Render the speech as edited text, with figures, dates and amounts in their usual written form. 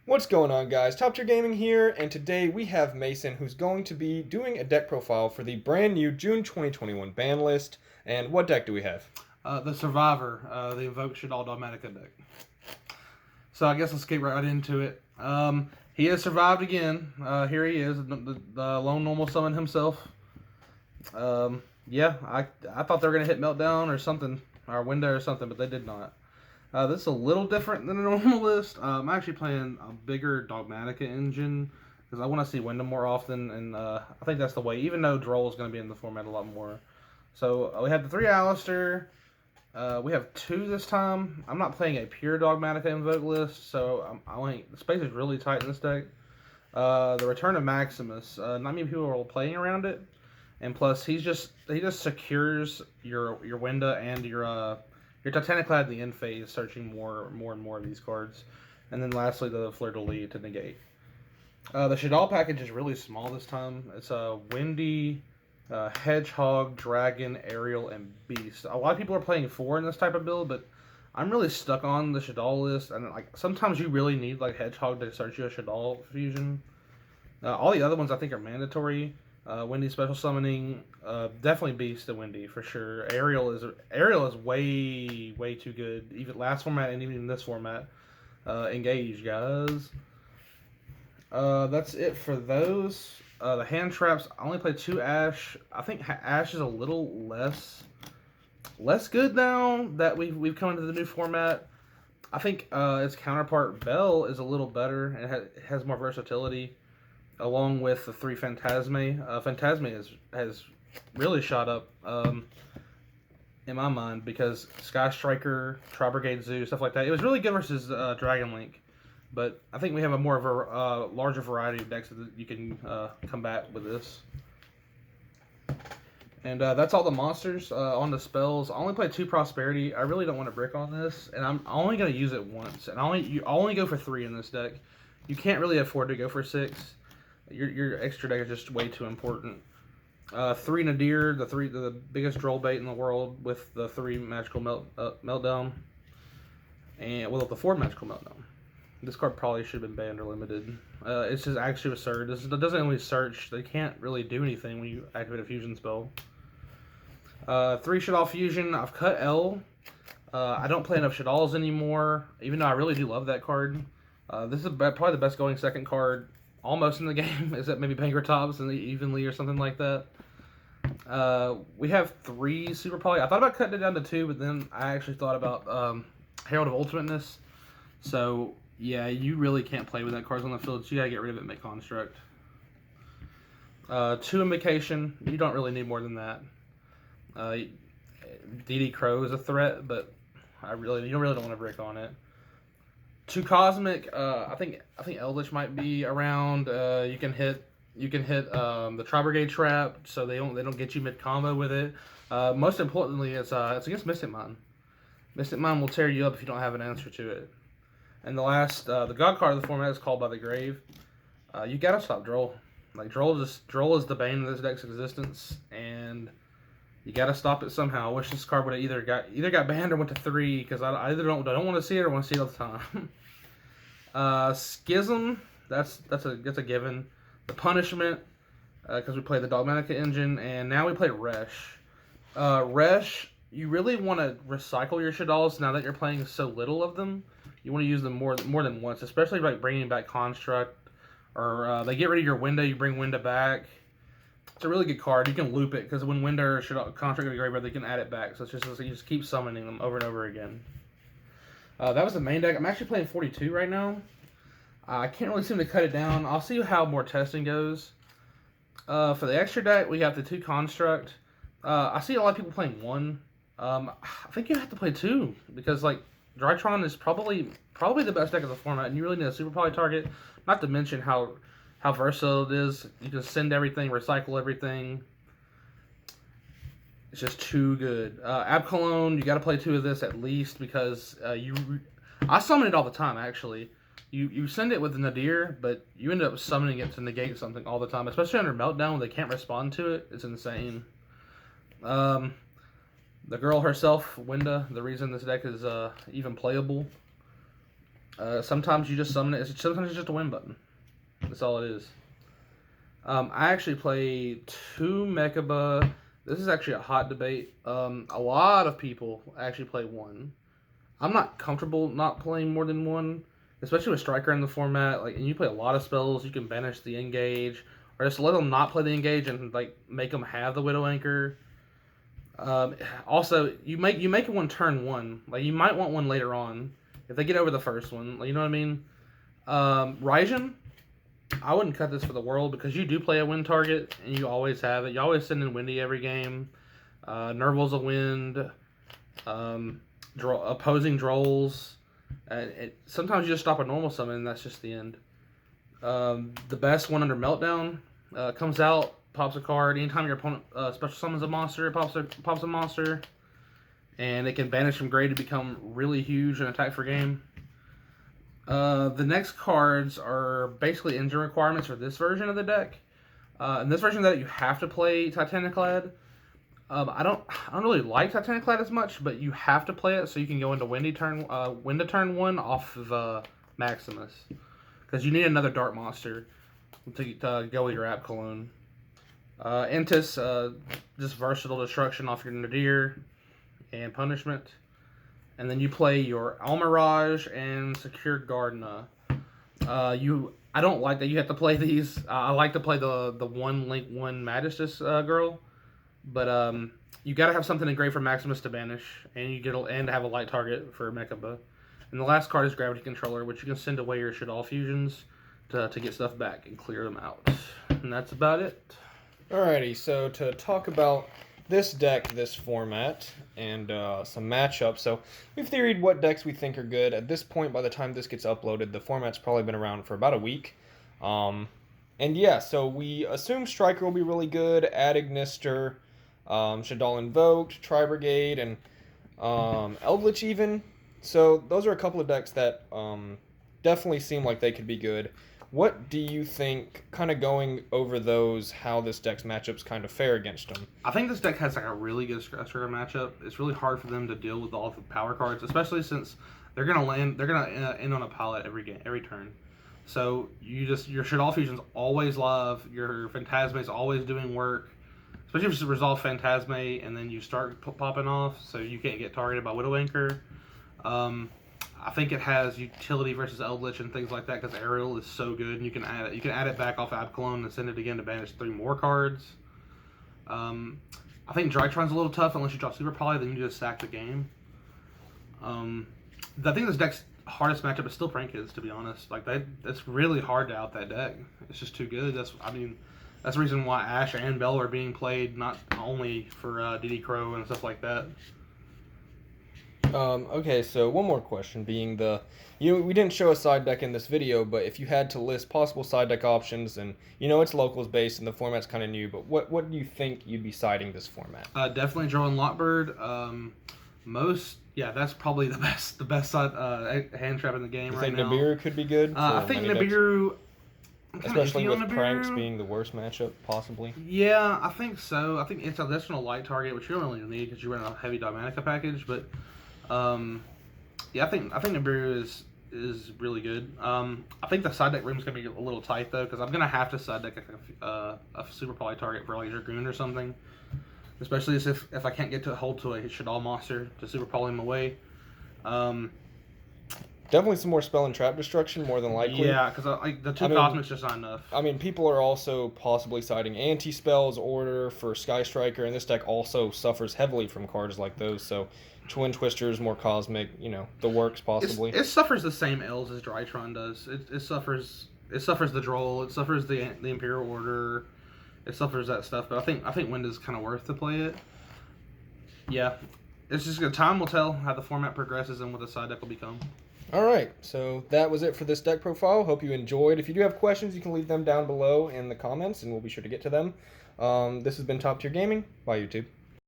What's going on, guys? Top Tier Gaming here, and today we have Mason, who's going to be doing a deck profile for the brand new June 2021 ban list. And what deck do we have? The Survivor, the Invoked Shaddoll Dogmatika deck. So I guess let's get right into it. He has survived again. Here he is, the lone normal summon himself. Yeah, I thought they were gonna hit Meltdown or something, or Winda or something, but they did not. This is a little different than a normal list. I'm actually playing a bigger Dogmatika engine because I want to see Winda more often, and I think that's the way. Even though Droll is going to be in the format a lot more. So we have the 3 Alistair. We have 2 this time. I'm not playing a pure Dogmatika Invoke list, so the space is really tight in this deck. The Return of Maximus. Not many people are playing around it, and plus he just secures your Winda and your Titaniclad in the end phase, searching more and more of these cards. And then lastly, the Fleur de Lis to negate. The Shaddoll package is really small this time. It's a Windy, Hedgehog, Dragon, Aerial, and Beast. A lot of people are playing 4 in this type of build, but I'm really stuck on the Shaddoll list. And like sometimes you really need like Hedgehog to search you a Shaddoll fusion. All the other ones I think are mandatory. Windy special summoning, definitely Beast and Windy for sure. Aerial is way too good. Even last format and even in this format. Engage, guys. That's it for those. The hand traps. I only played 2 Ash. I think Ash is a little less good now that we've come into the new format. I think its counterpart Bell is a little better and it has more versatility. Along with the 3 Phantasme. Phantasme has really shot up in my mind because Sky Striker, Tri Brigade Zoo, stuff like that. It was really good versus Dragon Link, but I think we have a more of a larger variety of decks that you can combat with this. And that's all the monsters. On the spells, I only played 2 Prosperity. I really don't want to brick on this, and I'm only going to use it once. And I only go for 3 in this deck. You can't really afford to go for 6. Your extra deck is just way too important. 3 Nadir, the biggest droll bait in the world with the 3 magical meltdown, and the 4 magical meltdown. This card probably should have been banned or limited. It's just actually absurd. It doesn't only search. They can't really do anything when you activate a fusion spell. 3 Shaddoll fusion. I've cut L. I don't play enough Shadolls anymore, even though I really do love that card. This is probably the best going second card almost in the game, except maybe Pankratops and Evenly or something like that. We have 3 Super Poly. I thought about cutting it down to 2, but then I actually thought about Herald of Ultimateness. So, yeah, you really can't play with that cards on the field, so you gotta get rid of it and make Construct. 2 Invocation. You don't really need more than that. DD Crow is a threat, but you don't really want to brick on it. 2 Cosmic, I think Eldritch might be around. You can hit the Tri Brigade trap, so they don't get you mid combo with it. Most importantly, it's against Mystic Mine. Mystic Mine will tear you up if you don't have an answer to it. And the last, the God card of the format is Called by the Grave. You gotta stop Droll. Like Droll is the bane of this deck's existence, and you gotta stop it somehow. I wish this card would have either got banned or went to 3 because I either don't want to see it or want to see it all the time. Schism, that's a given. The Punishment, because we played the Dogmatika engine, and now we play Resh. Resh, you really want to recycle your Shadolls now that you're playing so little of them. You want to use them more than once, especially like bringing back Construct, or they get rid of your Winda, you bring Winda back. It's a really good card. You can loop it because when Winda or Construct go to graveyard, they can add it back. So it's just you just keep summoning them over and over again. That was the main deck. I'm actually playing 42 right now. I can't really seem to cut it down. I'll see how more testing goes. For the extra deck, we got the 2 Construct. I see a lot of people playing 1. I think you have to play 2 because like Drytron is probably the best deck of the format, and you really need a super poly target. Not to mention how versatile it is. You can send everything, recycle everything. It's just too good. Abcalone, you got to play 2 of this at least because I summon it all the time actually. You send it with the Nadir, but you end up summoning it to negate something all the time, especially under Meltdown when they can't respond to it. It's insane. The girl herself, Winda, the reason this deck is even playable. Sometimes you just summon it. Sometimes it's just a win button. That's all it is. I actually play 2 Mechaba. This is actually a hot debate. A lot of people actually play 1. I'm not comfortable not playing more than 1, especially with Striker in the format. Like, and you play a lot of spells, you can banish the engage, or just let them not play the engage and like make them have the Widow Anchor. Also, you make one turn 1. Like, you might want one later on if they get over the first one. Like, you know what I mean? Raijin, I wouldn't cut this for the world because you do play a wind target and you always have it. You always send in Windy every game. Nerval's a wind. Opposing Drolls. Sometimes you just stop a normal summon and that's just the end. The best one under Meltdown comes out, pops a card. Anytime your opponent special summons a monster, it pops a monster. And it can banish from gray to become really huge and attack for game. The next cards are basically engine requirements for this version of the deck. In this version of the deck, you have to play Titaniclad. I don't really like Titaniclad as much, but you have to play it so you can go into Winda turn 1 off of Maximus, because you need another Dark monster to go with your App Cologne. Entis, just versatile destruction off your Nadir and punishment. And then you play your Almirage and Secure Gardena. I don't like that you have to play these. I like to play the 1 Link 1 Magistus girl. But you gotta have something in gray for Maximus to banish, and have a light target for Mechaba. And the last card is Gravity Controller, which you can send away your Shaddoll fusions to get stuff back and clear them out. And that's about it. Alrighty, so to talk about this deck, this format, and some matchups. So we've theoried what decks we think are good. At this point, by the time this gets uploaded, the format's probably been around for about a week. And yeah, so we assume Striker will be really good, add Ignister, Shaddoll Invoked, Tri-Brigade, and Eldritch even. So those are a couple of decks that definitely seem like they could be good. What do you think, kind of going over those, how this deck's matchups kind of fare against them? I think this deck has like a really good Striker matchup. It's really hard for them to deal with all the power cards, especially since they're gonna end on a palette every turn. So your Shaddoll fusions always love, your Phantasma's always doing work. Especially if you resolve Phantasma and then you start popping off, so you can't get targeted by Widow Anchor. I think it has utility versus Eldritch and things like that because Aerial is so good, and you can add it back off App Cologne and send it again to banish 3 more cards. I think Drytron's a little tough unless you draw Super Poly, then you just sack the game. I think this deck's hardest matchup is still Prankids, to be honest. Like that's really hard to out that deck. It's just too good. That's the reason why Ash and Bell are being played, not only for DD Crow and stuff like that. Okay, so one more question being we didn't show a side deck in this video, but if you had to list possible side deck options, and it's locals based and the format's kind of new, but what do you think you'd be siding this format? Definitely Drone Lockbird. That's probably the best side hand trap in the game right now. You think Nibiru could be good? I think Nibiru, especially with Pranks being the worst matchup, possibly. Yeah, I think so. I think it's an additional light target, which you don't really need because you run a heavy Dogmatika package. But I think Nibiru is really good. I think the side deck room is gonna be a little tight though, because I'm gonna have to side deck a Super Poly target for like Dragoon or something. Especially if I can't get to hold to a Shaddoll monster to Super Poly him away. Definitely some more spell and trap destruction, more than likely. Yeah, because the 2 Cosmics just not enough. I mean, people are also possibly citing anti-spells, Order for Sky Striker, and this deck also suffers heavily from cards like those, so Twin Twisters, more Cosmic, the works possibly. It suffers the same ills as Drytron does. It suffers the Droll, it suffers the Imperial Order, it suffers that stuff, but I think Winda's kind of worth to play it. Yeah, it's just good. Time will tell how the format progresses and what the side deck will become. Alright, so that was it for this deck profile. Hope you enjoyed. If you do have questions, you can leave them down below in the comments, and we'll be sure to get to them. This has been Top Tier Gaming. Bye, YouTube.